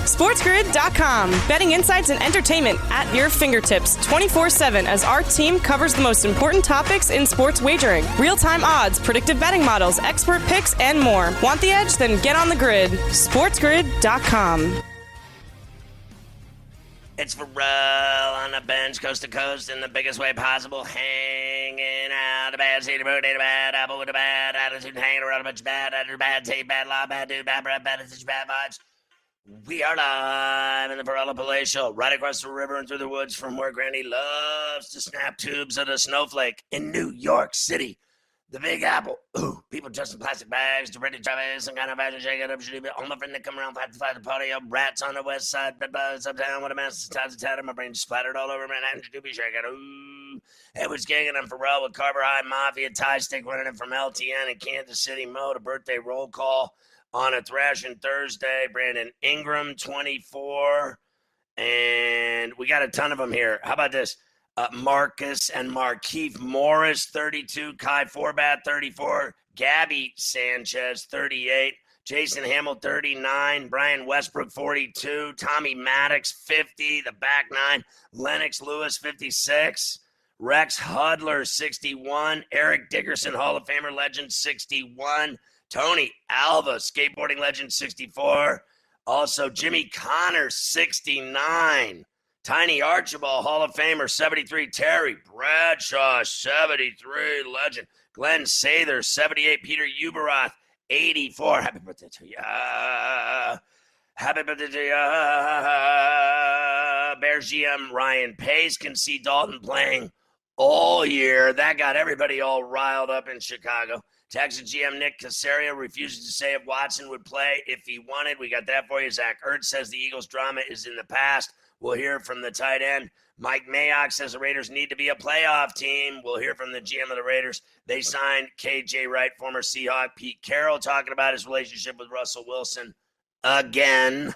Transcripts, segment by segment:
SportsGrid.com. Betting insights and entertainment at your fingertips 24/7 as our team covers the most important topics in sports wagering. Real-time odds, predictive betting models, expert picks, and more. Want the edge? Then get on the grid. SportsGrid.com. It's Pharrell on the bench, coast to coast, in the biggest way possible, hanging out. A bad seed, a bird, a bad apple with a bad attitude, hanging around a bunch of bad attitude, bad tape, bad law, bad dude, bad breath, bad attitude, bad vibes. We are live in the Pharrell Palatial, right across the river and through the woods from where Granny loves to snap tubes of the snowflake in New York City. The Big Apple. Ooh, people dressed in plastic bags to ready to try some kind of fashion, shake it up, shoot it. All my friends that come around, fight the party up. Rats on the west side, bed bugs uptown with a mess, ties of tatter. My brain splattered all over Manhattan to be shaking. Ooh, it was gigging. I'm Pharrell with Carver High Mafia, Tie Stick running in from LTN in Kansas City mode. A birthday roll call on a Thrashing Thursday. Brandon Ingram, 24. And we got a ton of them here. How about this? Marcus and Markeith Morris, 32. Kai Forbat, 34. Gabby Sanchez, 38. Jason Hamill, 39. Brian Westbrook, 42. Tommy Maddox, 50. The back nine. Lennox Lewis, 56. Rex Hudler, 61. Eric Dickerson, Hall of Famer legend, 61. Tony Alva, skateboarding legend, 64. Also, Jimmy Connor, 69. Tiny Archibald, Hall of Famer, 73. Terry Bradshaw, 73, legend. Glenn Sather, 78. Peter Uberoth, 84. Happy birthday to ya. Happy birthday to ya. Bears GM Ryan Pace can see Dalton playing all year. That got everybody all riled up in Chicago. Texas GM Nick Caserio refuses to say if Watson would play if he wanted. We got that for you. Zach Ertz says the Eagles' drama is in the past. We'll hear from the tight end. Mike Mayock says the Raiders need to be a playoff team. We'll hear from the GM of the Raiders. They signed KJ Wright, former Seahawk. Pete Carroll talking about his relationship with Russell Wilson again,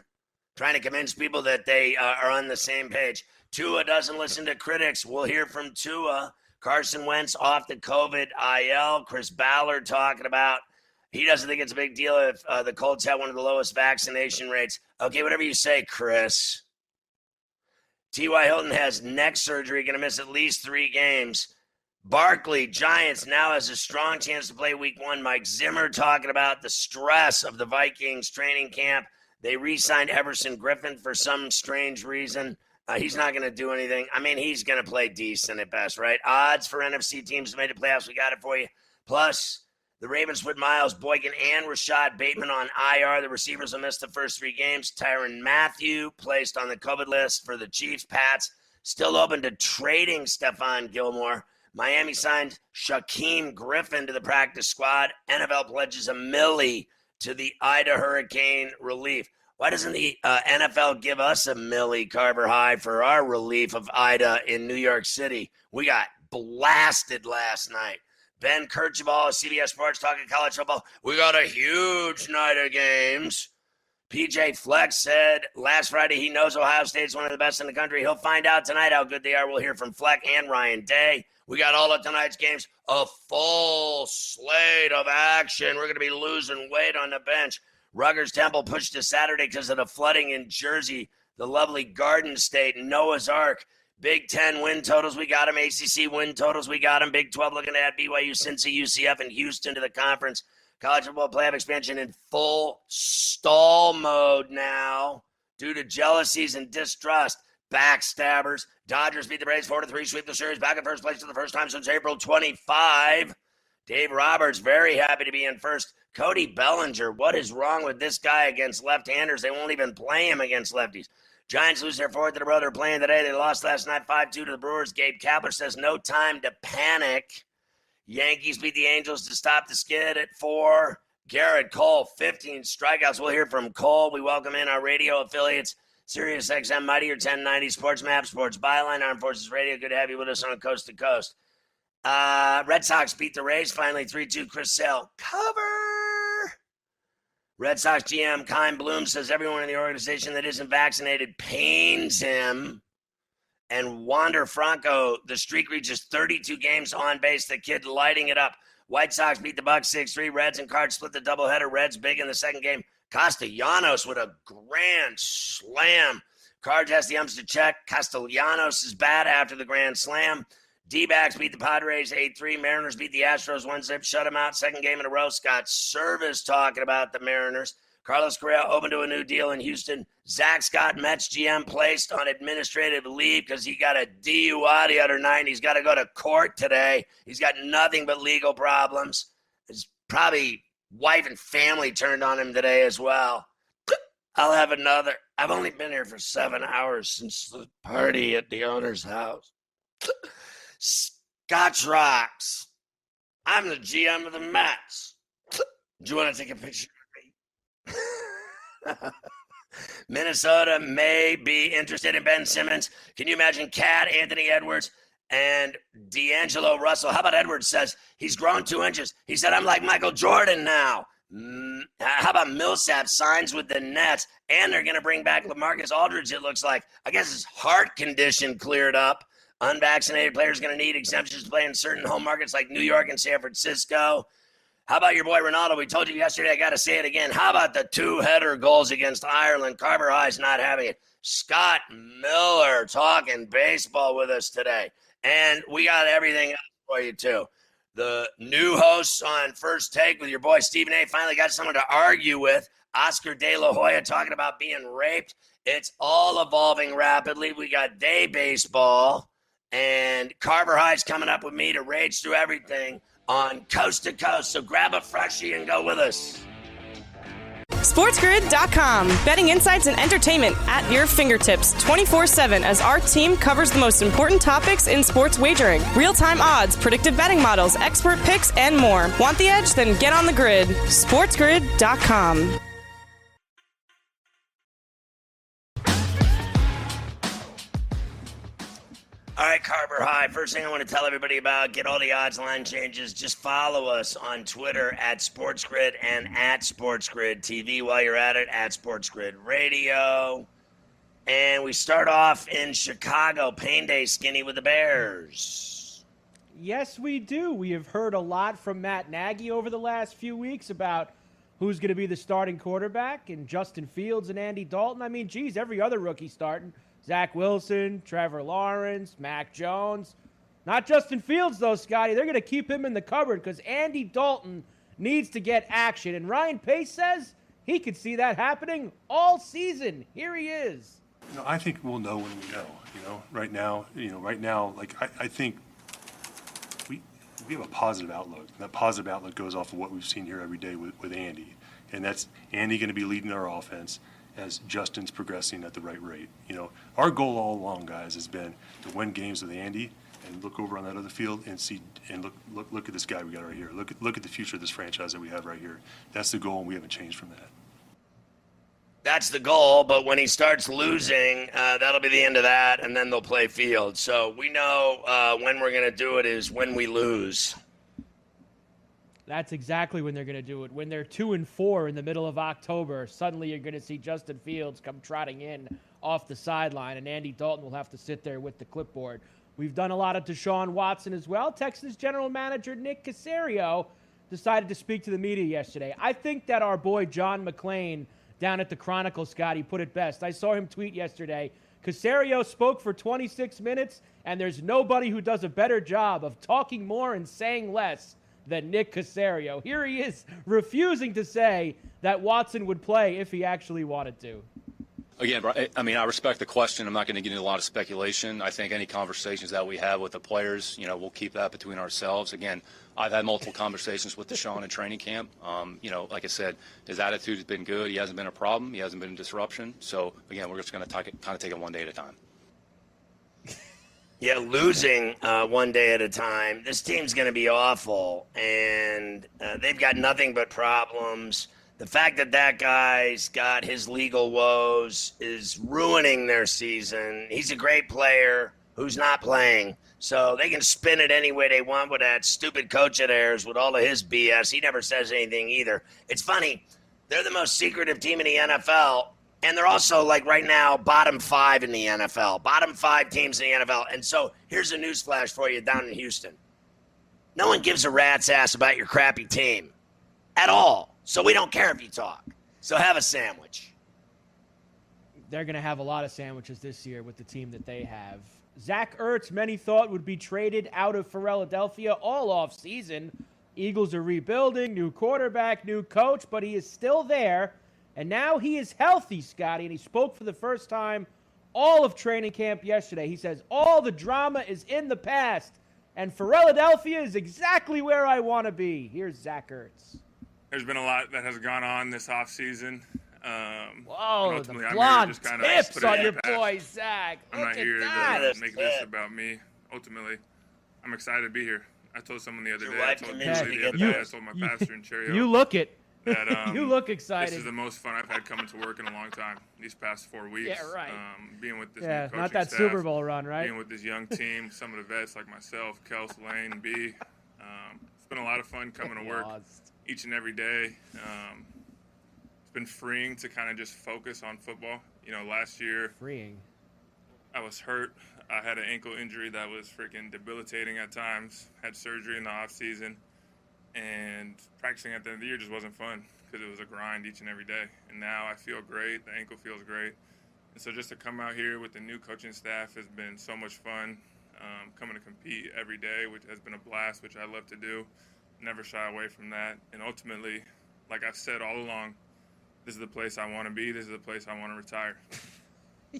trying to convince people that they are on the same page. Tua doesn't listen to critics. We'll hear from Tua. Carson Wentz off the COVID IL. Chris Ballard talking about he doesn't think it's a big deal if the Colts have one of the lowest vaccination rates. Okay, whatever you say, Chris. T.Y. Hilton has neck surgery, going to miss at least 3 games. Barkley, Giants, now has a strong chance to play week 1. Mike Zimmer talking about the stress of the Vikings training camp. They re-signed Everson Griffin for some strange reason. He's not going to do anything. I mean, he's going to play decent at best, right? Odds for NFC teams to make the playoffs, we got it for you. Plus, the Ravens with Miles Boykin and Rashad Bateman on IR. The receivers will miss the first 3 games. Tyrann Mathieu placed on the COVID list for the Chiefs. Pats still open to trading Stephon Gilmore. Miami signed Shaquem Griffin to the practice squad. NFL pledges $1 million to the Ida hurricane relief. Why doesn't the NFL give us $1 million, Carver High, for our relief of Ida in New York City? We got blasted last night. Ben Kirchhoff of CBS Sports talking college football. We got a huge night of games. PJ Fleck said last Friday he knows Ohio State's one of the best in the country. He'll find out tonight how good they are. We'll hear from Fleck and Ryan Day. We got all of tonight's games, a full slate of action. We're going to be losing weight on the bench. Rutgers Temple pushed to Saturday because of the flooding in Jersey, the lovely Garden State, Noah's Ark. Big 10 win totals, we got them. ACC win totals, we got them. Big 12 looking at BYU, Cincy, UCF, and Houston to the conference. College football playoff expansion in full stall mode now due to jealousies and distrust. Backstabbers. Dodgers beat the Braves 4-3, sweep the series, back in first place for the first time since April 25. Dave Roberts very happy to be in first. Cody Bellinger, what is wrong with this guy against left-handers? They won't even play him against lefties. Giants lose their 4th to the brother playing today. They lost last night 5-2 to the Brewers. Gabe Kapler says no time to panic. Yankees beat the Angels to stop the skid at 4. Garrett Cole, 15 strikeouts. We'll hear from Cole. We welcome in our radio affiliates, Sirius XM, Mightier 1090, Sports Map, Sports Byline, Armed Forces Radio. Good to have you with us on Coast to Coast. Red Sox beat the Rays finally 3-2. Chris Sale, cover. Red Sox GM Kyle Bloom says everyone in the organization that isn't vaccinated pains him. And Wander Franco, the streak reaches 32 games on base. The kid lighting it up. White Sox beat the Bucks 6-3. Reds and Cards split the doubleheader. Reds big in the second game. Castellanos with a grand slam. Cards has the umps to check. Castellanos is bad after the grand slam. D-backs beat the Padres 8-3. Mariners beat the Astros 1-zip. Shut them out. Second game in a row. Scott Service talking about the Mariners. Carlos Correa open to a new deal in Houston. Zach Scott, Mets GM, placed on administrative leave because he got a DUI the other night. He's got to go to court today. He's got nothing but legal problems. His probably wife and family turned on him today as well. I'll have another. I've only been here for 7 hours since the party at the owner's house. Scotch rocks. I'm the GM of the Mets. Do you want to take a picture of me? Minnesota may be interested in Ben Simmons. Can you imagine Cat, Anthony Edwards, and D'Angelo Russell? How about Edwards says he's grown 2 inches? He said, I'm like Michael Jordan now. How about Millsap signs with the Nets, and they're going to bring back LaMarcus Aldridge, it looks like. I guess his heart condition cleared up. Unvaccinated players going to need exemptions to play in certain home markets like New York and San Francisco. How about your boy Ronaldo? We told you yesterday, I got to say it again. How about the 2-header goals against Ireland? Carver High's not having it. Scott Miller talking baseball with us today. And we got everything else for you, too. The new hosts on First Take with your boy Stephen A. finally got someone to argue with. Oscar De La Hoya talking about being raped. It's all evolving rapidly. We got day baseball. And Carver High's coming up with me to rage through everything on Coast to Coast. So grab a freshie and go with us. SportsGrid.com. Betting insights and entertainment at your fingertips 24/7 as our team covers the most important topics in sports wagering. Real-time odds, predictive betting models, expert picks, and more. Want the edge? Then get on the grid. SportsGrid.com. All right, Carver High. First thing I want to tell everybody about, get all the odds line changes. Just follow us on Twitter at SportsGrid and at SportsGrid TV while you're at it, at SportsGrid Radio. And we start off in Chicago, Pain Day Skinny with the Bears. Yes, we do. We have heard a lot from Matt Nagy over the last few weeks about who's going to be the starting quarterback, and Justin Fields and Andy Dalton. I mean, geez, every other rookie starting. Zach Wilson, Trevor Lawrence, Mac Jones. Not Justin Fields, though, Scotty. They're going to keep him in the cupboard because Andy Dalton needs to get action. And Ryan Pace says he could see that happening all season. Here he is. I think we'll know when we know. Right now, like I think we have a positive outlook. And that positive outlook goes off of what we've seen here every day with Andy. And that's Andy going to be leading our offense as Justin's progressing at the right rate. Our goal all along, guys, has been to win games with Andy and look over on that other field and see and look at this guy we got right here. Look at the future of this franchise that we have right here. That's the goal, and we haven't changed from that. That's the goal, but when he starts losing, that'll be the end of that, and then they'll play Fields. So we know when we're going to do it is when we lose. That's exactly when they're going to do it. When they're 2-4 in the middle of October, suddenly you're going to see Justin Fields come trotting in off the sideline, and Andy Dalton will have to sit there with the clipboard. We've done a lot of Deshaun Watson as well. Texas General Manager Nick Caserio decided to speak to the media yesterday. I think that our boy John McClain down at the Chronicle, Scotty, put it best. I saw him tweet yesterday. Caserio spoke for 26 minutes, and there's nobody who does a better job of talking more and saying less than Nick Caserio. Here he is refusing to say that Watson would play if he actually wanted to. Again, I mean, I respect the question. I'm not going to get into a lot of speculation. I think any conversations that we have with the players, we'll keep that between ourselves. Again, I've had multiple conversations with Deshaun in training camp. Like I said, his attitude has been good. He hasn't been a problem. He hasn't been a disruption. So, again, we're just going to kind of take it one day at a time. Yeah, losing one day at a time. This team's going to be awful, and they've got nothing but problems. The fact that guy's got his legal woes is ruining their season. He's a great player who's not playing, so they can spin it any way they want with that stupid coach of theirs with all of his BS. He never says anything either. It's funny. They're the most secretive team in the NFL, and they're also, like right now, bottom 5 in the NFL. Bottom 5 teams in the NFL. And so here's a newsflash for you down in Houston. No one gives a rat's ass about your crappy team at all. So we don't care if you talk. So have a sandwich. They're going to have a lot of sandwiches this year with the team that they have. Zach Ertz, many thought would be traded out of Philadelphia all off season. Eagles are rebuilding, new quarterback, new coach, but he is still there. And now he is healthy, Scotty, and he spoke for the first time all of training camp yesterday. He says, all the drama is in the past, and Philadelphia is exactly where I want to be. Here's Zach Ertz. There's been a lot that has gone on this offseason. Whoa, the blonde tips on your boy, Zach. I'm not here to make this about me. Ultimately, I'm excited to be here. I told someone the other day, I told my pastor in Cherry Hill. You look it. That, you look excited. This is the most fun I've had coming to work in a long time. These past 4 weeks. Yeah, right. Being with this new coaching not that staff, Super Bowl run, right? Being with this young team, some of the vets like myself, Kels, Lane, and B. It's been a lot of fun coming to work each and every day. It's been freeing to kind of just focus on football. You know, last year I was hurt. I had an ankle injury that was freaking debilitating at times. Had surgery in the off season. And practicing at the end of the year just wasn't fun because it was a grind each and every day. And now I feel great. The ankle feels great. And so just to come out here with the new coaching staff has been so much fun. Coming to compete every day, which has been a blast, which I love to do. Never shy away from that. And ultimately, like I've said all along, this is the place I want to be. This is the place I want to retire.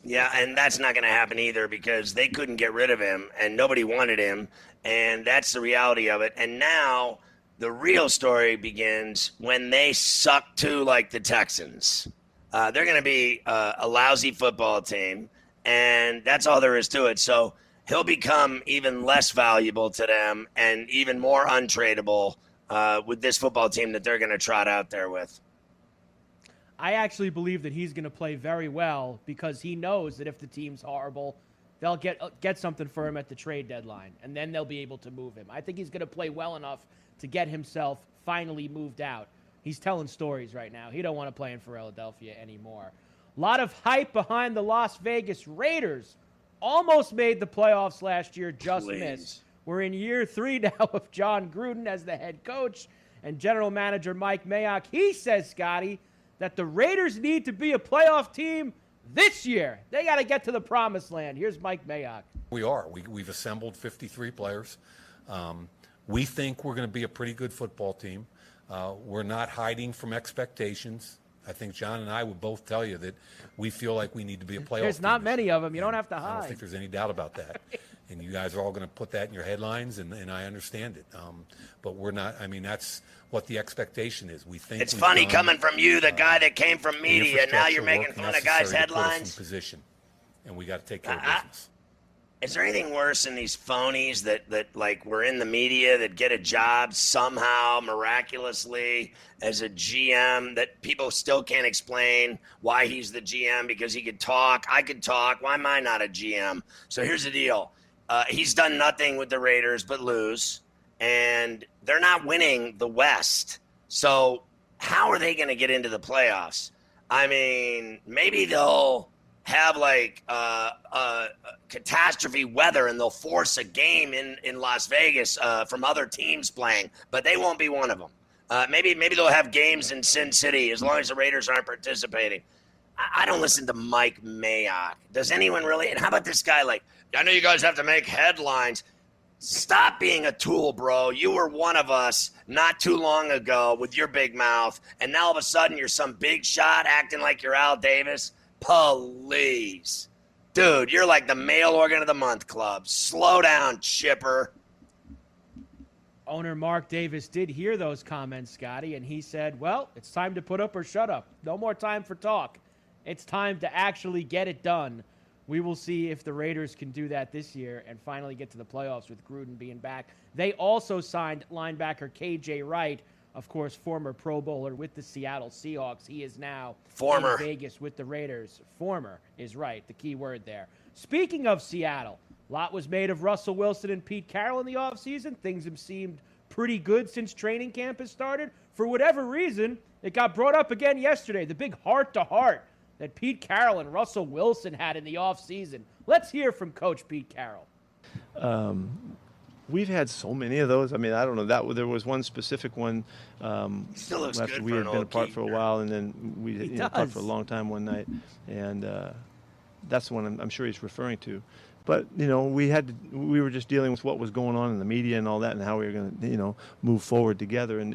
Yeah, and that's not going to happen either because they couldn't get rid of him and nobody wanted him. And that's the reality of it. And now the real story begins when they suck to like the Texans. They're going to be a lousy football team, and that's all there is to it. So he'll become even less valuable to them and even more untradeable with this football team that they're going to trot out there with. I actually believe that he's going to play very well because he knows that if the team's horrible, they'll get something for him at the trade deadline, and then they'll be able to move him. I think he's going to play well enough to get himself finally moved out. He's telling stories right now. He don't want to play in Philadelphia anymore. A lot of hype behind the Las Vegas Raiders. Almost made the playoffs last year, just missed. We're in year 3 now of John Gruden as the head coach and general manager Mike Mayock. He says, Scotty, that the Raiders need to be a playoff team this year. They got to get to the promised land. Here's Mike Mayock. We are. We've assembled 53 players. We think we're going to be a pretty good football team. We're not hiding from expectations. I think John and I would both tell you that we feel like we need to be a playoff team. There's not many of them. You don't have to hide. I don't think there's any doubt about that. And you guys are all going to put that in your headlines, and I understand it. But we're not. I mean, that's what the expectation is. We think it's funny coming from you, the guy that came from media. Now you're making fun of guys' headlines. Position, and we got to take care of business. Is there anything worse than these phonies that like were in the media that get a job somehow miraculously as a GM that people still can't explain why he's the GM because he could talk, I could talk, why am I not a GM? So here's the deal. He's done nothing with the Raiders but lose, and they're not winning the West. So how are they going to get into the playoffs? I mean, maybe they'll have like catastrophe weather and they'll force a game in Las Vegas from other teams playing, but they won't be one of them. Maybe they'll have games in Sin City as long as the Raiders aren't participating. I don't listen to Mike Mayock. Does anyone really? And how about this guy? Like, I know you guys have to make headlines. Stop being a tool, bro. You were one of us not too long ago with your big mouth, and now all of a sudden you're some big shot acting like you're Al Davis. Please. Dude, you're like the Male Organ of the Month Club. Slow down, Chipper. Owner Mark Davis did hear those comments, Scotty, and he said, well, it's time to put up or shut up. No more time for talk. It's time to actually get it done. We will see if the Raiders can do that this year and finally get to the playoffs with Gruden being back. They also signed linebacker KJ Wright, of course, former Pro Bowler with the Seattle Seahawks. He is now in Vegas with the Raiders. Former is right, the key word there. Speaking of Seattle, a lot was made of Russell Wilson and Pete Carroll in the offseason. Things have seemed pretty good since training camp has started. For whatever reason, it got brought up again yesterday, the big heart-to-heart that Pete Carroll and Russell Wilson had in the offseason. Let's hear from Coach Pete Carroll. We've had so many of those. I mean, I don't know. There was one specific one. Still looks after good we for had an been old apart for a keeper. while, and then we apart for a long time one night, and that's the one I'm sure he's referring to. But we were just dealing with what was going on in the media and all that, and how we were going to move forward together. And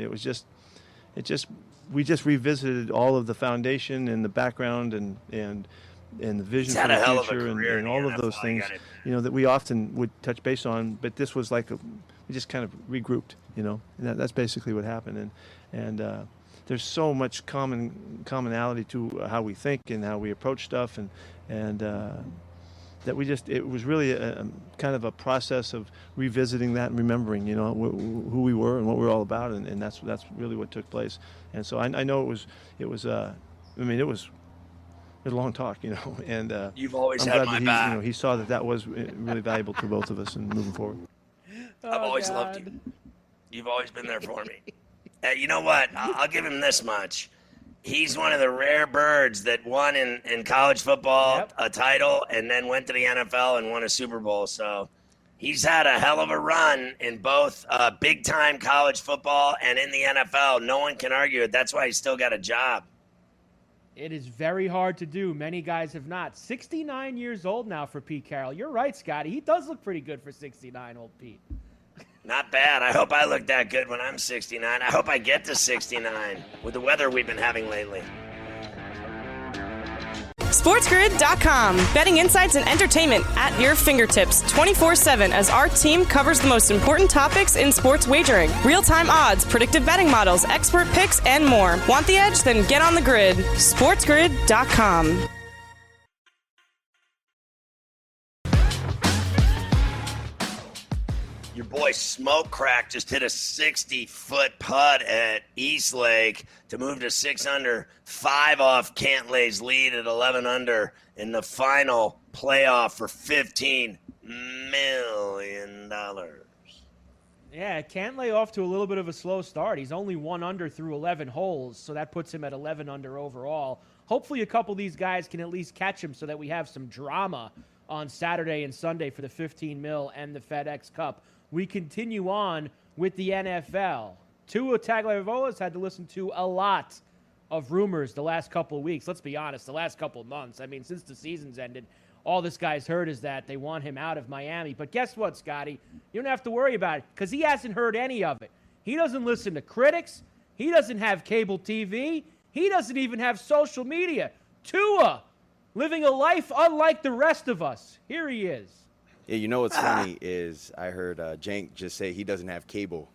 we just revisited all of the foundation and the background and the vision for the future and all of those things, that we often would touch base on. But this was like we just kind of regrouped, and that's basically what happened. And there's so much commonality to how we think and how we approach stuff, and that it was really a kind of a process of revisiting that and remembering, who we were and what we were all about, and that's really what took place. And so I know it was a long talk, and You've always I'm had glad my that back. he saw that was really valuable to both of us and moving forward. I've always loved you. You've always been there for me. You know what? I'll give him this much. He's one of the rare birds that won in college football a title and then went to the NFL and won a Super Bowl. So he's had a hell of a run in both big-time college football and in the NFL. No one can argue it. That's why he's still got a job. It is very hard to do. Many guys have not. 69 years old now for Pete Carroll. You're right, Scotty. He does look pretty good for 69, old Pete. Not bad. I hope I look that good when I'm 69. I hope I get to 69 with the weather we've been having lately. SportsGrid.com. Betting insights and entertainment at your fingertips 24/7 as our team covers the most important topics in sports wagering. Real-time odds, predictive betting models, expert picks, and more. Want the edge? Then get on the grid. SportsGrid.com. Your boy Smoke Crack just hit a 60-foot putt at East Lake to move to 6 under, 5 off Cantlay's lead at 11 under in the final playoff for $15 million. Yeah, Cantlay off to a little bit of a slow start. He's only 1 under through 11 holes, so that puts him at 11 under overall. Hopefully a couple of these guys can at least catch him so that we have some drama on Saturday and Sunday for the $15 million and the FedEx Cup. We continue on with the NFL. Tua Tagovailoa's had to listen to a lot of rumors the last couple of weeks. Let's be honest, the last couple of months. I mean, since the season's ended, all this guy's heard is that they want him out of Miami. But guess what, Scotty? You don't have to worry about it because he hasn't heard any of it. He doesn't listen to critics. He doesn't have cable TV. He doesn't even have social media. Tua, living a life unlike the rest of us. Here he is. Yeah, what's funny is I heard Jank just say he doesn't have cable.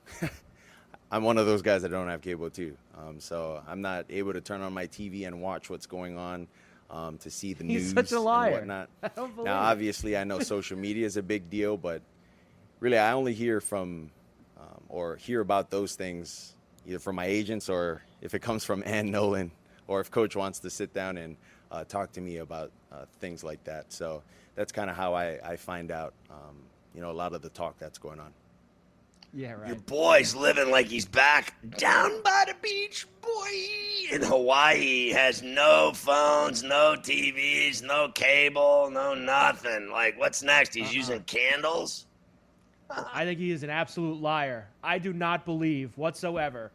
I'm one of those guys that don't have cable too. So I'm not able to turn on my TV and watch what's going on to see the news. He's such a liar. And whatnot. I don't believe now, obviously, I know social media is a big deal, but really I only hear from or hear about those things either from my agents or if it comes from Ann Nolan or if Coach wants to sit down and talk to me about things like that. So that's kind of how I find out, a lot of the talk that's going on. Yeah, right. Your boy's living like he's back down by the beach, boy, in Hawaii. Has no phones, no TVs, no cable, no nothing. Like, what's next? He's using candles? I think he is an absolute liar. I do not believe whatsoever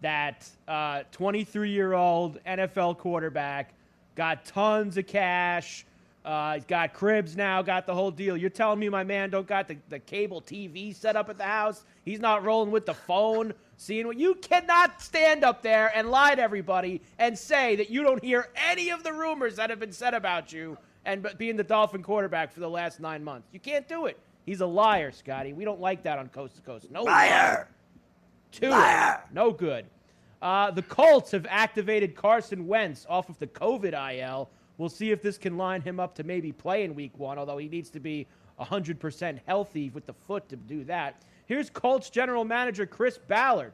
that 23-year-old NFL quarterback got tons of cash. He's got cribs now, got the whole deal. You're telling me my man don't got the cable TV set up at the house? He's not rolling with the phone, seeing what you cannot stand up there and lie to everybody and say that you don't hear any of the rumors that have been said about you and being the Dolphin quarterback for the last 9 months. You can't do it. He's a liar, Scotty. We don't like that on Coast to Coast. No Liar. Liar. No good. The Colts have activated Carson Wentz off of the COVID IL. We'll see if this can line him up to maybe play in week 1, although he needs to be 100% healthy with the foot to do that. Here's Colts general manager Chris Ballard.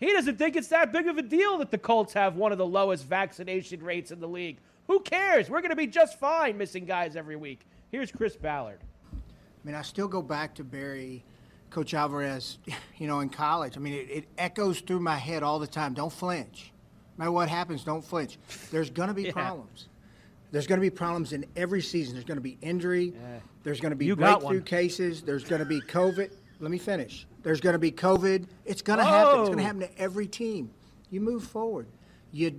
He doesn't think it's that big of a deal that the Colts have one of the lowest vaccination rates in the league. Who cares? We're going to be just fine missing guys every week. Here's Chris Ballard. I mean, I still go back to Barry, Coach Alvarez, in college. I mean, it echoes through my head all the time. Don't flinch. No matter what happens, don't flinch. There's going to be problems. There's going to be problems in every season. There's going to be injury. There's going to be breakthrough cases. There's going to be COVID. Let me finish. There's going to be COVID. It's going to happen. It's going to happen to every team. You move forward. I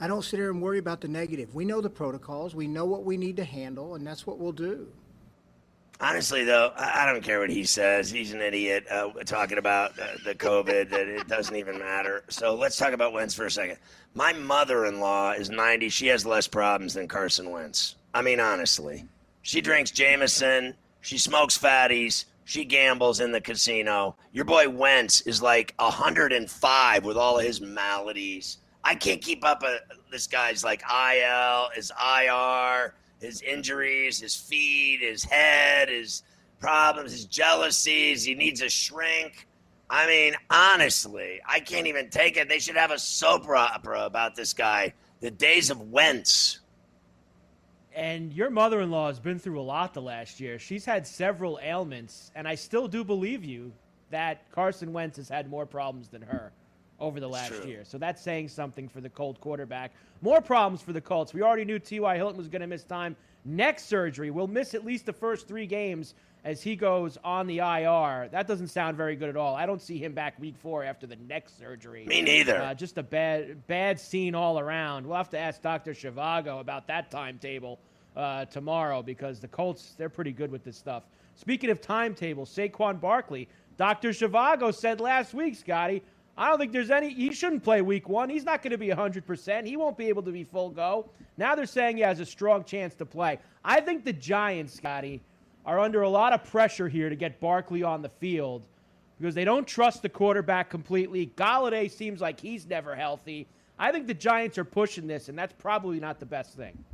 don't sit here and worry about the negative. We know the protocols. We know what we need to handle, and that's what we'll do. Honestly, though, I don't care what he says. He's an idiot talking about the COVID, that it doesn't even matter. So let's talk about Wentz for a second. My mother-in-law is 90. She has less problems than Carson Wentz. I mean, honestly. She drinks Jameson. She smokes fatties. She gambles in the casino. Your boy Wentz is like 105 with all of his maladies. I can't keep up with this guy's like IL, his IR, his injuries, his feet, his head, his problems, his jealousies. He needs a shrink. I mean, honestly, I can't even take it. They should have a soap opera about this guy. The days of Wentz. And your mother-in-law has been through a lot the last year. She's had several ailments, and I still do believe you that Carson Wentz has had more problems than her over the last year. So that's saying something for the Colt quarterback. More problems for the Colts. We already knew T.Y. Hilton was going to miss time. Neck surgery. Will miss at least the first 3 games as he goes on the IR. That doesn't sound very good at all. I don't see him back week 4 after the neck surgery. Me neither. Just a bad scene all around. We'll have to ask Dr. Zhivago about that timetable tomorrow, because the Colts, they're pretty good with this stuff. Speaking of timetable, Saquon Barkley, Dr. Zhivago said last week, Scotty, I don't think there's he shouldn't play week 1. He's not going to be 100%. He won't be able to be full go. Now they're saying he has a strong chance to play. I think the Giants, Scotty, are under a lot of pressure here to get Barkley on the field because they don't trust the quarterback completely. Golladay seems like he's never healthy. I think the Giants are pushing this, and that's probably not the best thing.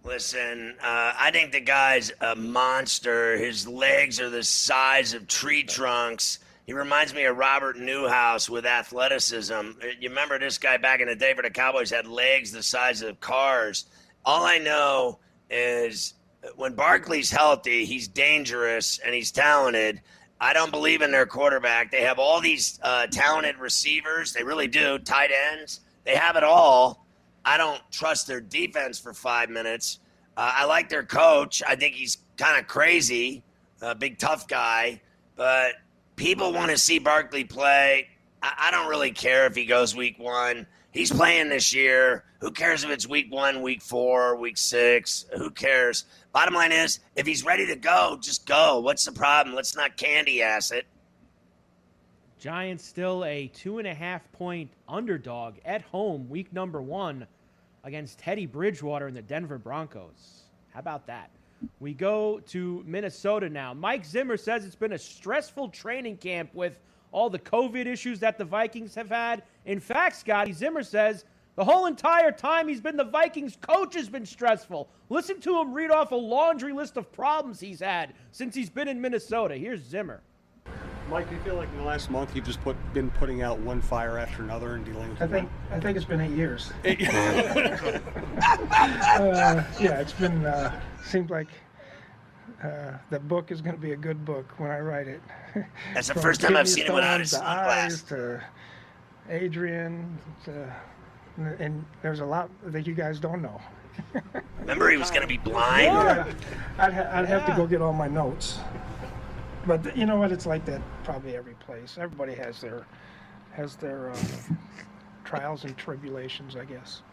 Listen, I think the guy's a monster. His legs are the size of tree trunks. He reminds me of Robert Newhouse with athleticism. You remember this guy back in the day for the Cowboys had legs the size of cars. All I know is when Barkley's healthy, he's dangerous and he's talented. I don't believe in their quarterback. They have all these talented receivers. They really do. Tight ends. They have it all. I don't trust their defense for 5 minutes. I like their coach. I think he's kind of crazy, a big tough guy. But people want to see Barkley play. I don't really care if he goes week 1. He's playing this year. Who cares if it's week 1, week 4, week 6? Who cares? Bottom line is, if he's ready to go, just go. What's the problem? Let's not candy ass it. Giants still a 2.5-point underdog at home, week number 1, against Teddy Bridgewater and the Denver Broncos. How about that? We go to Minnesota now. Mike Zimmer says it's been a stressful training camp with all the COVID issues that the Vikings have had. In fact, Scotty, Zimmer says the whole entire time he's been the Vikings coach has been stressful. Listen to him read off a laundry list of problems he's had since he's been in Minnesota. Here's Zimmer. Mike, do you feel like in the last month you've just been putting out one fire after another and dealing with I think it's been 8 years. Yeah, it's been seems like the book is going to be a good book when I write it. That's the first time I've seen him without his sunglasses. To Adrian, and there's a lot that you guys don't know. Remember he was going to be blind? Yeah. I'd have to go get all my notes. But you know what? It's like that probably every place. Everybody has their trials and tribulations, I guess.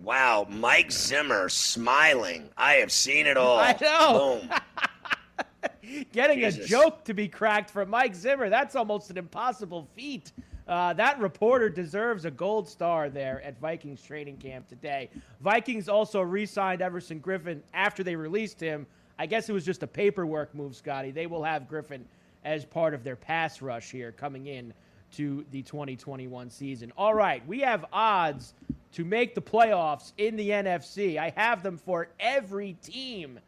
Wow, Mike Zimmer smiling. I have seen it all. I know. Boom. Getting Jesus. a joke to be cracked from Mike Zimmer, that's almost an impossible feat. That reporter deserves a gold star there at Vikings training camp today. Vikings also re-signed Everson Griffin after they released him. I guess it was just a paperwork move, Scotty. They will have Griffin as part of their pass rush here coming in to the 2021 season. All right, we have odds to make the playoffs in the NFC. I have them for every team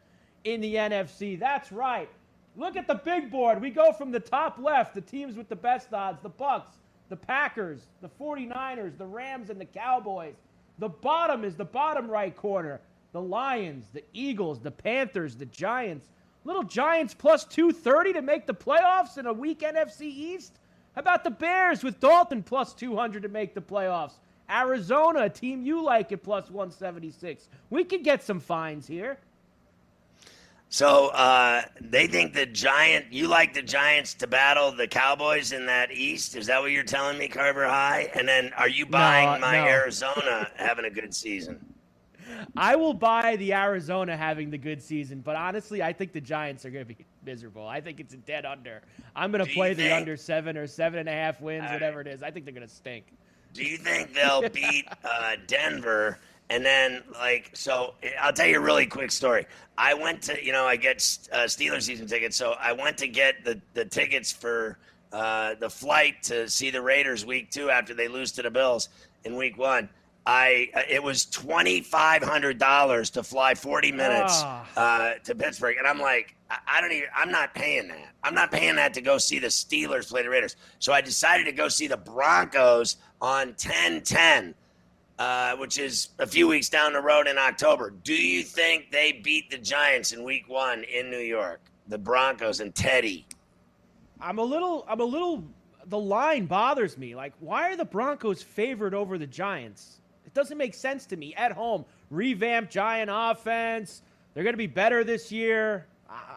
in the NFC. That's right. Look at the big board. We go from the top left, the teams with the best odds, the Bucks, the Packers, the 49ers, the Rams, and the Cowboys. The bottom is the bottom right corner. The Lions, the Eagles, the Panthers, the Giants. Little Giants plus 230 to make the playoffs in a weak NFC East? How about the Bears with Dalton plus 200 to make the playoffs? Arizona, a team you like, at plus 176. We could get some fines here. So they think you like the Giants to battle the Cowboys in that East? Is that what you're telling me, Carver High? And then are you buying my no. Arizona having a good season? I will buy the Arizona having the good season, but honestly, I think the Giants are going to be miserable. I think it's a dead under. I'm going to play the under 7 or 7.5 wins, whatever it is. I think they're going to stink. Do you think they'll beat Denver? And then, so I'll tell you a really quick story. I went to, I get Steelers season tickets, so I went to get the tickets for the flight to see the Raiders week 2 after they lose to the Bills in week 1. It was $2,500 to fly 40 minutes to Pittsburgh, and I'm like, I'm not paying that. I'm not paying that to go see the Steelers play the Raiders. So I decided to go see the Broncos on 10/10, which is a few weeks down the road in October. Do you think they beat the Giants in week 1 in New York? The Broncos and Teddy. I'm a little, the line bothers me. Like, why are the Broncos favored over the Giants? It doesn't make sense to me. At home, revamped Giant offense. They're going to be better this year.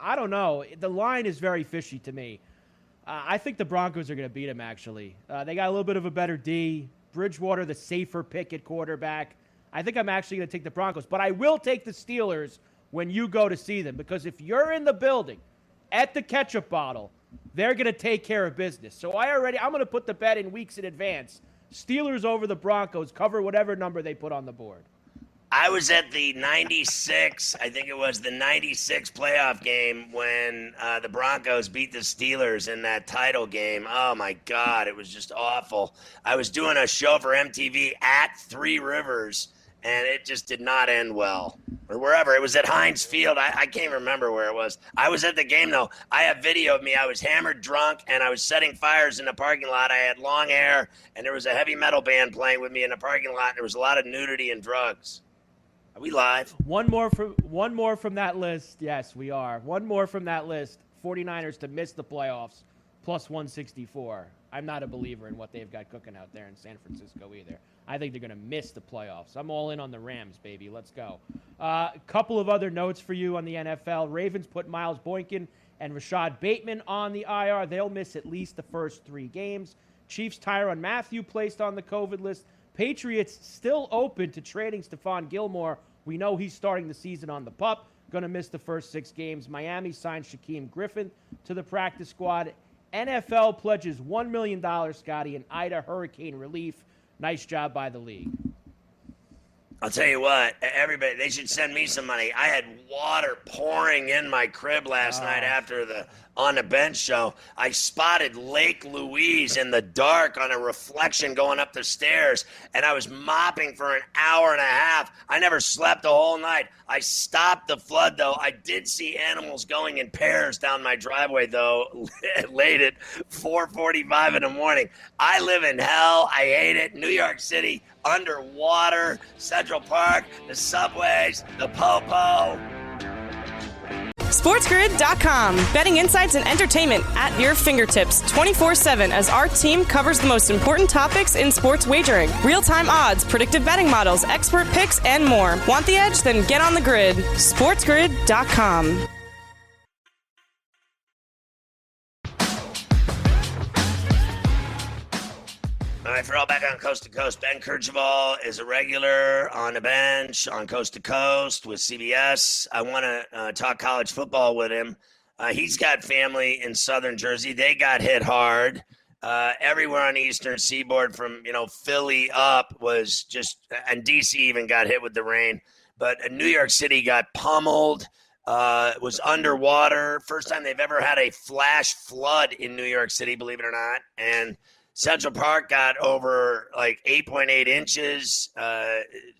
I don't know. The line is very fishy to me. I think the Broncos are going to beat them, actually. They got a little bit of a better D. Bridgewater, the safer pick at quarterback. I think I'm actually going to take the Broncos. But I will take the Steelers when you go to see them. Because if you're in the building at the ketchup bottle, they're going to take care of business. So I'm going to put the bet in weeks in advance. Steelers over the Broncos, cover whatever number they put on the board. I was at the 96, I think it was the 96 playoff game when the Broncos beat the Steelers in that title game. Oh, my God, it was just awful. I was doing a show for MTV at Three Rivers, and it just did not end well. Or wherever. It was at Heinz Field. I can't remember where it was. I was at the game, though. I have video of me. I was hammered drunk, and I was setting fires in the parking lot. I had long hair, and there was a heavy metal band playing with me in the parking lot, and there was a lot of nudity and drugs. Are we live? One more from that list. Yes, we are. One more from that list. 49ers to miss the playoffs, plus 164. I'm not a believer in what they've got cooking out there in San Francisco either. I think they're going to miss the playoffs. I'm all in on the Rams, baby. Let's go. A couple of other notes for you on the NFL. Ravens put Miles Boykin and Rashad Bateman on the IR. They'll miss at least the first 3 games. Chiefs Tyrann Mathieu placed on the COVID list. Patriots still open to trading Stephon Gilmore. We know he's starting the season on the PUP. Going to miss the first 6 games. Miami signed Shaquem Griffin to the practice squad. NFL pledges $1 million, Scotty, in Ida hurricane relief. Nice job by the league. I'll tell you what, everybody, they should send me some money. I had water pouring in my crib last night after the On the Bench show. I spotted Lake Louise in the dark on a reflection going up the stairs, and I was mopping for an hour and a half. I never slept the whole night. I stopped the flood, though. I did see animals going in pairs down my driveway, though, late at 4:45 in the morning. I live in hell. I hate it. New York City, underwater, Central Park, the subways, the po-po. SportsGrid.com. Betting insights and entertainment at your fingertips 24/7 as our team covers the most important topics in sports wagering. Real-time odds, predictive betting models, expert picks, and more. Want the edge? Then get on the grid. SportsGrid.com. All right, for all back on Coast to Coast, Ben Kercheval is a regular on the bench on Coast to Coast with CBS. I want to talk college football with him. He's got family in southern Jersey. They got hit hard. Everywhere on the eastern seaboard from, Philly up was just – and D.C. even got hit with the rain. But New York City got pummeled, was underwater. First time they've ever had a flash flood in New York City, believe it or not. And – Central Park got over 8.8 inches.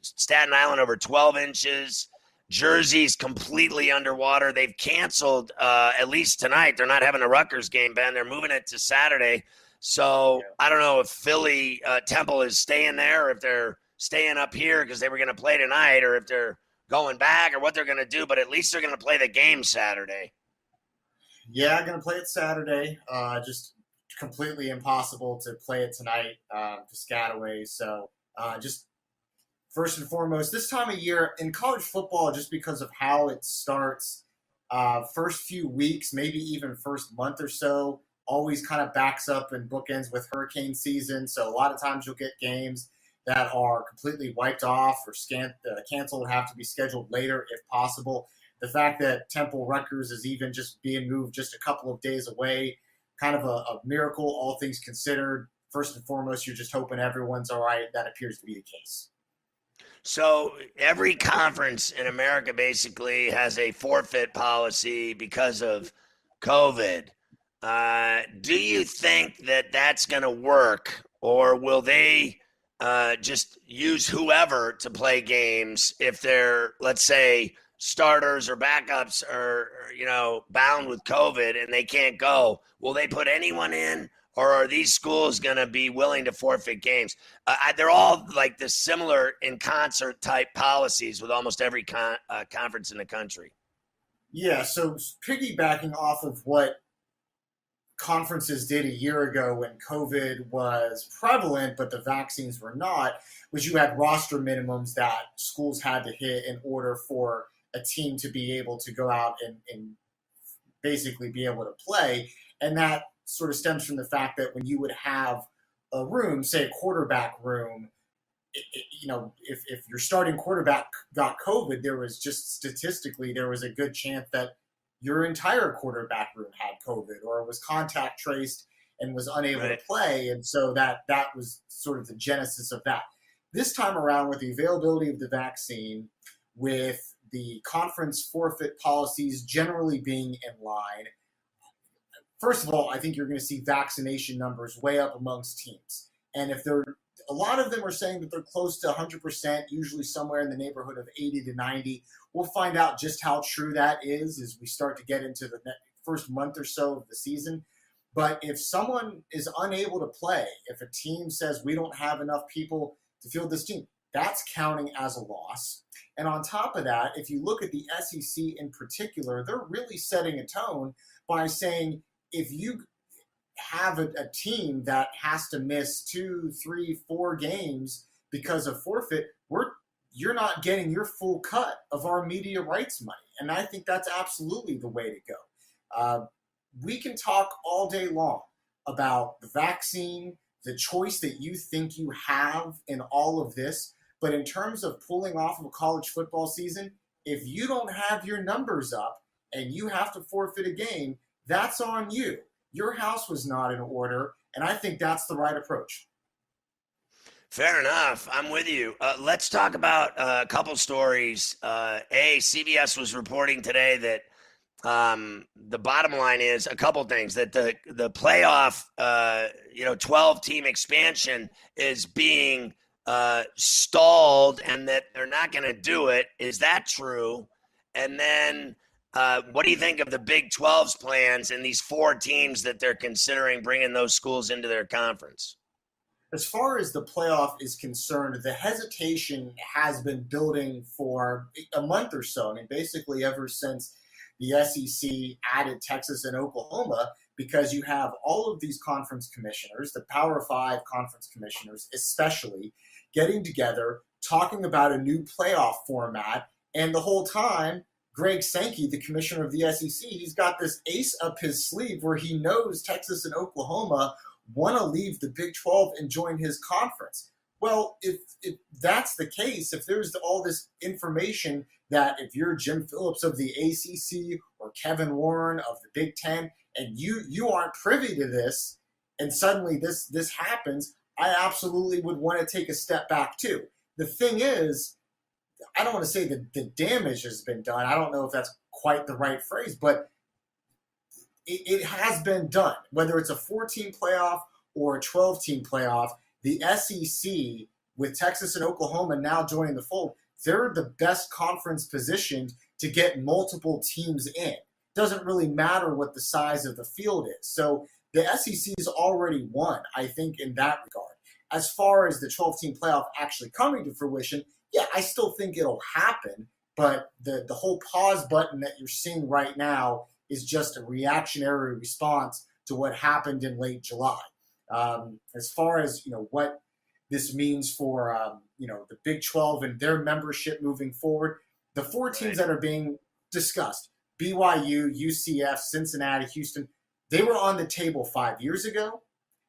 Staten Island over 12 inches. Jersey's completely underwater. They've canceled, at least tonight. They're not having a Rutgers game, Ben. They're moving it to Saturday. So I don't know if Philly Temple is staying there or if they're staying up here because they were going to play tonight or if they're going back or what they're going to do. But at least they're going to play the game Saturday. Yeah, I'm going to play it Saturday. Just completely impossible to play it tonight, Piscataway. So just first and foremost, this time of year in college football, just because of how it starts, First few weeks, maybe even first month or so, always kind of backs up and bookends with hurricane season. So a lot of times you'll get games that are completely wiped off or canceled, have to be scheduled later if possible. The fact that Temple Rutgers is even just being moved just a couple of days away, kind of a miracle, all things considered. First and foremost, you're just hoping everyone's all right. That appears to be the case. So every conference in America basically has a forfeit policy because of COVID. Do you think that that's going to work, or will they just use whoever to play games if they're, let's say, starters or backups are, bound with COVID and they can't go? Will they put anyone in, or are these schools going to be willing to forfeit games? They're all like this similar in concert type policies with almost every conference in the country. Yeah, so piggybacking off of what conferences did a year ago when COVID was prevalent, but the vaccines were not, was you had roster minimums that schools had to hit in order for a team to be able to go out and basically be able to play. And that sort of stems from the fact that when you would have a room, say a quarterback room, if your starting quarterback got COVID, there was just statistically, there was a good chance that your entire quarterback room had COVID or was contact traced and was unable to play. And so that was sort of the genesis of that. This time around, with the availability of the vaccine, with the conference forfeit policies generally being in line, first of all, I think you're going to see vaccination numbers way up amongst teams. And if a lot of them are saying that they're close to 100%, usually somewhere in the neighborhood of 80 to 90. We'll find out just how true that is as we start to get into the first month or so of the season. But if someone is unable to play, if a team says we don't have enough people to field this team, that's counting as a loss. And on top of that, if you look at the SEC in particular, they're really setting a tone by saying if you have a team that has to miss 2, 3, 4 games because of forfeit, you're not getting your full cut of our media rights money. And I think that's absolutely the way to go. We can talk all day long about the vaccine, the choice that you think you have in all of this. But in terms of pulling off of a college football season, if you don't have your numbers up and you have to forfeit a game, that's on you. Your house was not in order, and I think that's the right approach. Fair enough. I'm with you. Let's talk about a couple stories. CBS was reporting today that the bottom line is a couple things, that the playoff, 12-team expansion is being stalled and that they're not going to do it. Is that true? And then what do you think of the Big 12's plans and these 4 teams that they're considering bringing those schools into their conference? As far as the playoff is concerned, the hesitation has been building for a month or so. I mean, basically ever since the SEC added Texas and Oklahoma, because you have all of these conference commissioners, the Power 5 conference commissioners especially, getting together, talking about a new playoff format, and the whole time, Greg Sankey, the commissioner of the SEC, he's got this ace up his sleeve where he knows Texas and Oklahoma want to leave the Big 12 and join his conference. Well, if that's the case, if there's all this information that if you're Jim Phillips of the ACC or Kevin Warren of the Big 10 and you aren't privy to this and suddenly this happens, I absolutely would want to take a step back too. The thing is, I don't want to say that the damage has been done. I don't know if that's quite the right phrase, but it has been done. Whether it's a 14 playoff or a 12-team playoff, the SEC, with Texas and Oklahoma now joining the fold, they're the best conference positioned to get multiple teams in. Doesn't really matter what the size of the field is. So the SEC has already won, I think, in that regard. As far as the 12-team playoff actually coming to fruition, yeah, I still think it'll happen, but the whole pause button that you're seeing right now is just a reactionary response to what happened in late July. As far as what this means for the Big 12 and their membership moving forward, the 4 teams that are being discussed: BYU, UCF, Cincinnati, Houston, they were on the table 5 years ago.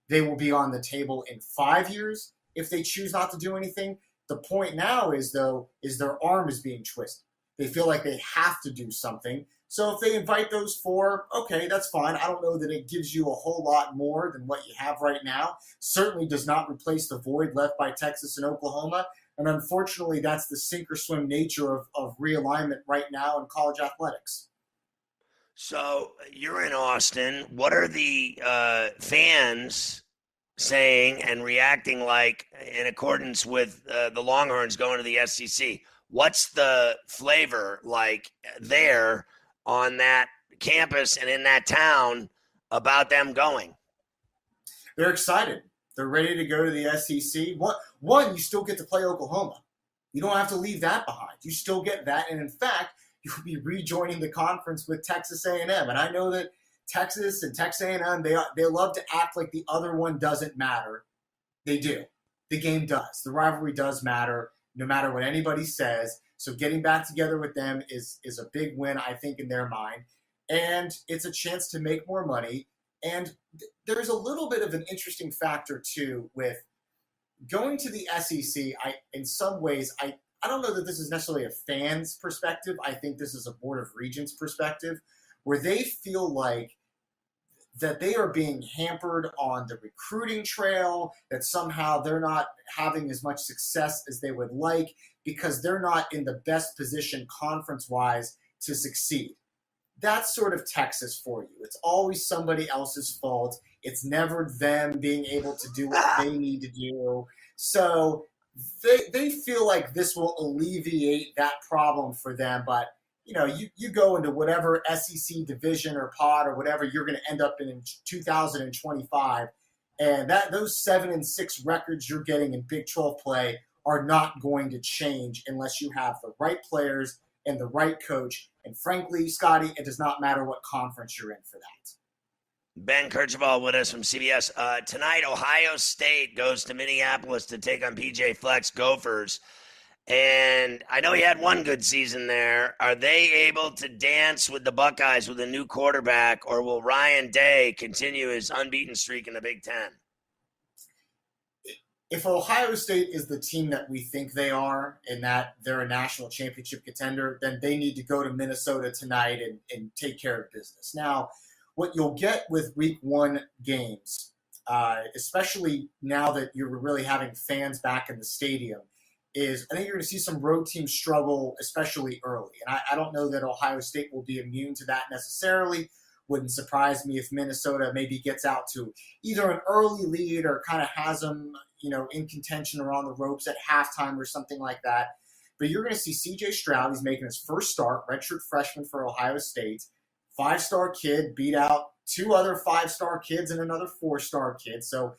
They will be on the table in 5 years if they choose not to do anything. The point now is their arm is being twisted. They feel like they have to do something. So if they invite those four, okay, that's fine. I don't know that it gives you a whole lot more than what you have right now. Certainly does not replace the void left by Texas and Oklahoma. And unfortunately, that's the sink or swim nature of realignment right now in college athletics. So you're in Austin. What are the fans saying and reacting like in accordance with the Longhorns going to the SEC? What's the flavor like there on that campus and in that town about them going? They're excited. They're ready to go to the SEC. One, you still get to play Oklahoma. You don't have to leave that behind. You still get that. And in fact, you'll be rejoining the conference with Texas A&M. And I know that Texas and Texas A&M, they love to act like the other one doesn't matter. They do. The game does. The rivalry does matter, no matter what anybody says. So getting back together with them is a big win, I think, in their mind. And it's a chance to make more money. And there's a little bit of an interesting factor, too, with going to the SEC. In some ways, I don't know that this is necessarily a fan's perspective. I think this is a Board of Regents perspective, where they feel like that they are being hampered on the recruiting trail, that somehow they're not having as much success as they would like because they're not in the best position conference-wise to succeed. That's sort of Texas for you. It's always somebody else's fault. It's never them being able to do what they need to do. So they feel like this will alleviate that problem for them. But, you go into whatever SEC division or pod or whatever you're going to end up in 2025, and those 7-6 records you're getting in Big 12 play are not going to change unless you have the right players and the right coach. And frankly, Scotty, it does not matter what conference you're in for that. Ben Kercheval with us from CBS. Tonight, Ohio State goes to Minneapolis to take on PJ Fleck's Gophers. And I know he had one good season there. Are they able to dance with the Buckeyes with a new quarterback, or will Ryan Day continue his unbeaten streak in the Big Ten? If Ohio State is the team that we think they are and that they're a national championship contender, then they need to go to Minnesota tonight and take care of business. Now, what you'll get with week one games, especially now that you're really having fans back in the stadium, is I think you're going to see some road teams struggle, especially early. And I don't know that Ohio State will be immune to that necessarily. Wouldn't surprise me if Minnesota maybe gets out to either an early lead or kind of has them, in contention or on the ropes at halftime or something like that. But you're going to see C.J. Stroud. He's making his first start, redshirt freshman for Ohio State. 5-star kid, beat out 2 other 5-star kids and another 4-star kid. So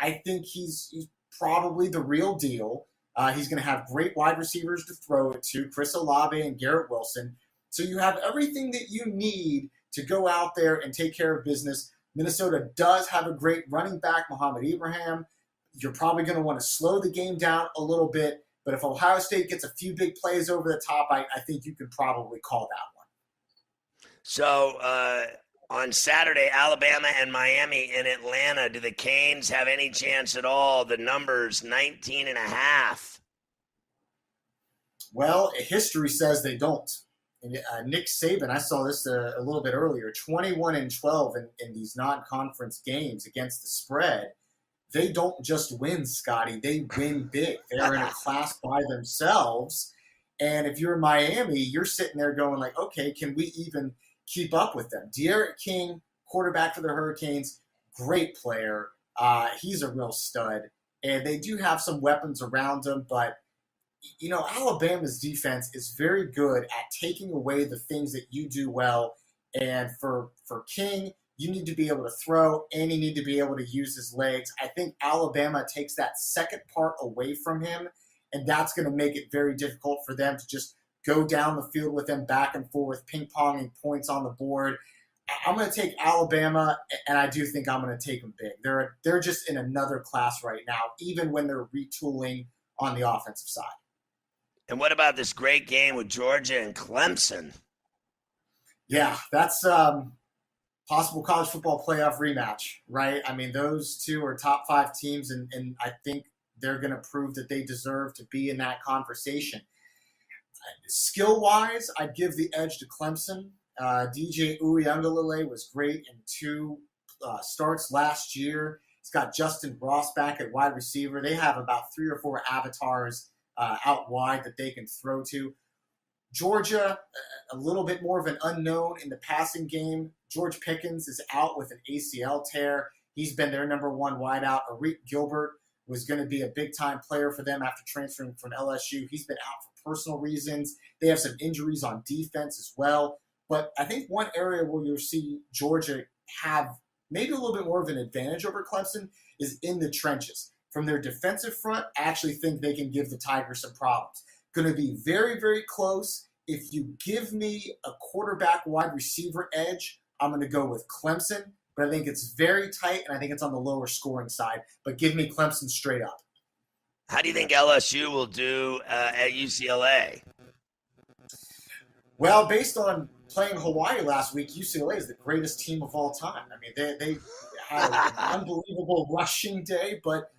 I think he's probably the real deal. He's going to have great wide receivers to throw it to, Chris Olave and Garrett Wilson. So you have everything that you need to go out there and take care of business. Minnesota does have a great running back, Muhammad Ibrahim. You're probably going to want to slow the game down a little bit. But if Ohio State gets a few big plays over the top, I think you can probably call that one. So on Saturday, Alabama and Miami in Atlanta. Do the Canes have any chance at all? The number's 19.5. Well, history says they don't. Nick Saban, I saw this a little bit earlier, 21-12 in these non-conference games against the spread. They don't just win, Scotty. They win big. They're in a class by themselves. And if you're in Miami, you're sitting there going like, okay, can we even keep up with them? De'Aaron King, quarterback for the Hurricanes, great player. He's a real stud. And they do have some weapons around him, but Alabama's defense is very good at taking away the things that you do well. And for King, you need to be able to throw and you need to be able to use his legs. I think Alabama takes that second part away from him, and that's going to make it very difficult for them to just go down the field with them back and forth, ping-ponging points on the board. I'm going to take Alabama, and I do think I'm going to take them big. They're just in another class right now, even when they're retooling on the offensive side. And what about this great game with Georgia and Clemson? Yeah, that's possible college football playoff rematch, right? I mean, those two are top 5 teams, and I think they're going to prove that they deserve to be in that conversation. Skill-wise, I'd give the edge to Clemson. DJ Uiagalelei was great in 2 starts last year. He's got Justin Ross back at wide receiver. They have about 3 or 4 avatars out wide that they can throw to. Georgia, a little bit more of an unknown in the passing game. George Pickens is out with an ACL tear. He's been their number 1 wideout. Arik Gilbert was going to be a big-time player for them after transferring from LSU. He's been out for personal reasons. They have some injuries on defense as well. But I think one area where you'll see Georgia have maybe a little bit more of an advantage over Clemson is in the trenches. From their defensive front, I actually think they can give the Tigers some problems. Going to be very, very close. If you give me a quarterback wide receiver edge, I'm going to go with Clemson. But I think it's very tight, and I think it's on the lower scoring side. But give me Clemson straight up. How do you think LSU will do at UCLA? Well, based on playing Hawaii last week, UCLA is the greatest team of all time. I mean, they had an unbelievable rushing day, but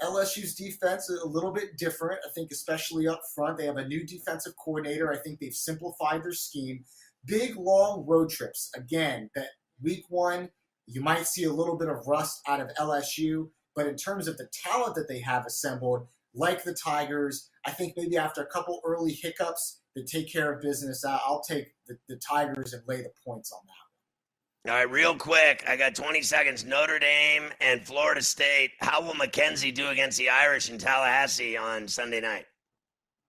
LSU's defense is a little bit different, I think, especially up front. They have a new defensive coordinator. I think they've simplified their scheme. Big, long road trips. Again, that week 1, you might see a little bit of rust out of LSU, but in terms of the talent that they have assembled, like the Tigers, I think maybe after a couple early hiccups, they take care of business. I'll take the Tigers and lay the points on that. All right, real quick, I got 20 seconds. Notre Dame and Florida State. How will Mackenzie do against the Irish in Tallahassee on Sunday night?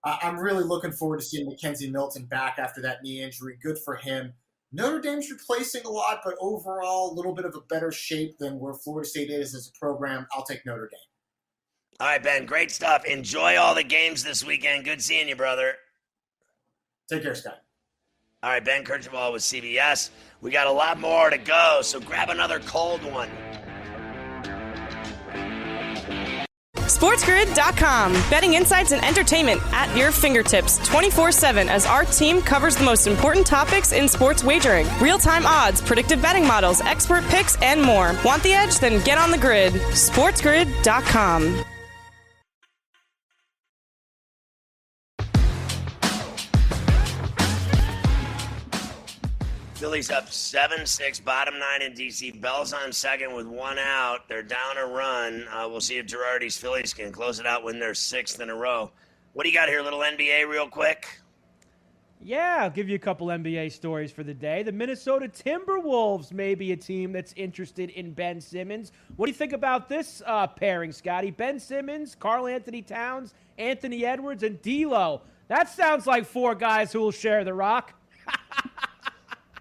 I'm really looking forward to seeing Mackenzie Milton back after that knee injury. Good for him. Notre Dame's replacing a lot, but overall a little bit of a better shape than where Florida State is as a program. I'll take Notre Dame. All right, Ben, great stuff. Enjoy all the games this weekend. Good seeing you, brother. Take care, Scott. All right, Ben Kercheval with CBS. We got a lot more to go, so grab another cold one. SportsGrid.com. Betting insights and entertainment at your fingertips 24/7 as our team covers the most important topics in sports wagering. Real-time odds, predictive betting models, expert picks, and more. Want the edge? Then get on the grid. SportsGrid.com. Phillies up 7-6, bottom 9 in D.C. Bell's on second with 1 out. They're down a run. We'll see if Girardi's Phillies can close it out, win their 6th in a row. What do you got here, little NBA real quick? Yeah, I'll give you a couple NBA stories for the day. The Minnesota Timberwolves may be a team that's interested in Ben Simmons. What do you think about this pairing, Scotty? Ben Simmons, Karl Anthony Towns, Anthony Edwards, and D'Lo. That sounds like 4 guys who will share the rock.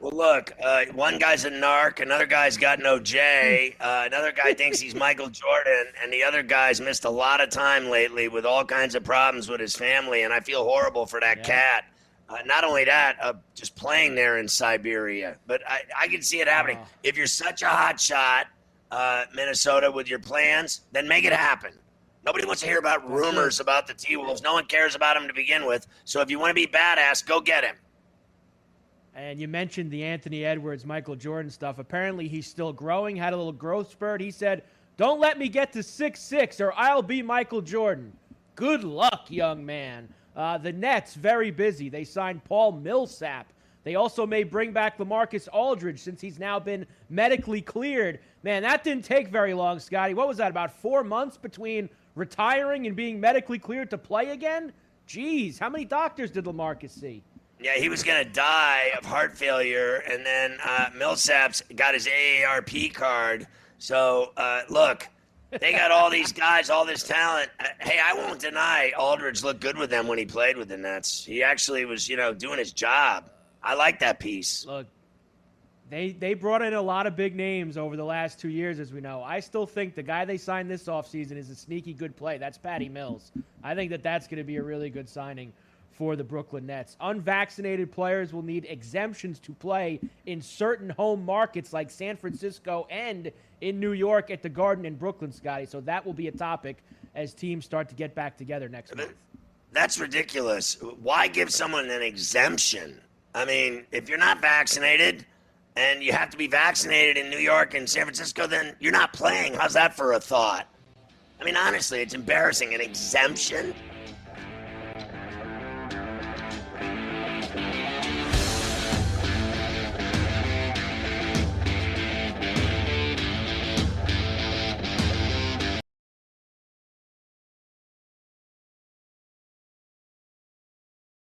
Well, look, one guy's a narc, another guy's got no J, another guy thinks he's Michael Jordan, and the other guy's missed a lot of time lately with all kinds of problems with his family, and I feel horrible for that cat. Not only that, just playing there in Siberia. But I can see it happening. If you're such a hot shot, Minnesota, with your plans, then make it happen. Nobody wants to hear about rumors about the T-Wolves. No one cares about them to begin with. So if you want to be badass, go get him. And you mentioned the Anthony Edwards, Michael Jordan stuff. Apparently he's still growing, had a little growth spurt. He said, "Don't let me get to 6'6", or I'll be Michael Jordan." Good luck, young man. The Nets, very busy. They signed Paul Millsap. They also may bring back LaMarcus Aldridge since he's now been medically cleared. Man, that didn't take very long, Scotty. What was that, about 4 months between retiring and being medically cleared to play again? Jeez, how many doctors did LaMarcus see? Yeah, he was going to die of heart failure, and then Millsap's got his AARP card. So, look, they got all these guys, all this talent. Hey, I won't deny Aldridge looked good with them when he played with the Nets. He actually was, doing his job. I like that piece. Look, they brought in a lot of big names over the last 2 years, as we know. I still think the guy they signed this offseason is a sneaky good play. That's Patty Mills. I think that's going to be a really good signing for the Brooklyn Nets. Unvaccinated players will need exemptions to play in certain home markets like San Francisco and in New York at the Garden in Brooklyn, Scotty. So that will be a topic as teams start to get back together next month. That's ridiculous. Why give someone an exemption? I mean, if you're not vaccinated and you have to be vaccinated in New York and San Francisco, then you're not playing. How's that for a thought? I mean, honestly, it's embarrassing. An exemption?